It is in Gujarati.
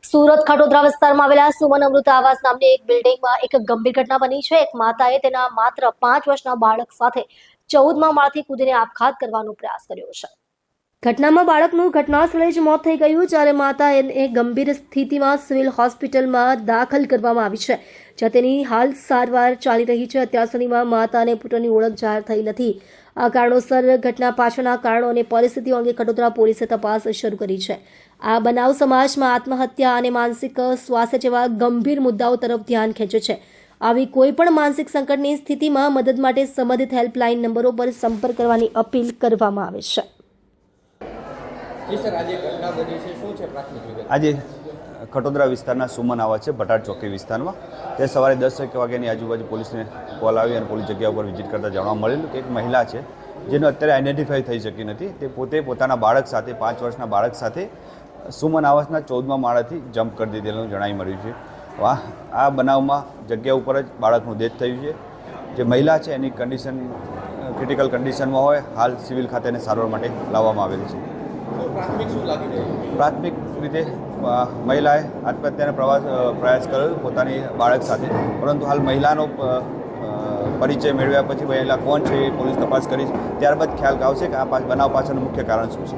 સુરત ખટોદરા વિસ્તારમાં આવેલા સુમન અમૃત આવાસ નામની એક બિલ્ડિંગમાં એક ગંભીર ઘટના બની છે. એક માતાએ તેના માત્ર 5 વર્ષના બાળક સાથે 14મા માળથી કૂદીને આપઘાત કરવાનો પ્રયાસ કર્યો છે. ઘટનામાં બાળકનું ઘટના સ્થળે જ મોત થઈ ગયું, જ્યારે માતાને ગંભીર સ્થિતિમાં સિવિલ હોસ્પિટલમાં દાખલ કરવામાં આવી છે, જ્યાં તેની હાલ સારવાર ચાલી રહી છે. અત્યાર સુધીમાં માતા અને પુત્રની ઓળખ જાહેર થઈ નથી. આ કારણોસર ઘટના પાછળના કારણો અને પરિસ્થિતિઓ અંગે ખટોદરા પોલીસે તપાસ શરૂ કરી છે. આ બનાવ સમાજમાં આત્મહત્યા અને માનસિક સ્વાસ્થ્ય જેવા ગંભીર મુદ્દાઓ તરફ ધ્યાન ખેંચે છે. આવી કોઈ પણ માનસિક સંકટની સ્થિતિમાં મદદ માટે સંબંધિત હેલ્પલાઇન નંબરો પર સંપર્ક કરવાની અપીલ કરવામાં આવે છે. આજે ખટોદરા વિસ્તારના સુમન આવાસ છે, ભટાર ચોકી વિસ્તારમાં. તે સવારે 10 વાગ્યાની આજુબાજુ પોલીસને કોલ આવી અને પોલીસ જગ્યા ઉપર વિઝિટ કરતા જાણવા મળેલું કે એક મહિલા છે જેનો અત્યારે આઈડેન્ટિફાઈ થઈ શકી નથી. તે પોતે પોતાના બાળક સાથે 5 વર્ષના બાળક સાથે સુમન આવાસના 14મા માળેથી જમ્પ કરી દીધેલું જણાવી મળ્યું છે. આ બનાવમાં જગ્યા ઉપર જ બાળકનું ડેથ થયું છે. જે મહિલા છે એની કન્ડિશન ક્રિટિકલ કન્ડિશનમાં હોય. હાલ સિવિલ ખાતે એને સારવાર માટે લાવવામાં આવેલ છે. પ્રાથમિક રીતે મહિલાએ આત્મહત્યાનો પ્રયાસ કર્યો પોતાની બાળક સાથે, પરંતુ હાલ મહિલાનો પરિચય મેળવ્યા પછી મહિલા કોણ છે એ પોલીસ તપાસ કરી. ત્યારબાદ ખ્યાલ આવશે કે આ બનાવ પાછળનું મુખ્ય કારણ શું છે.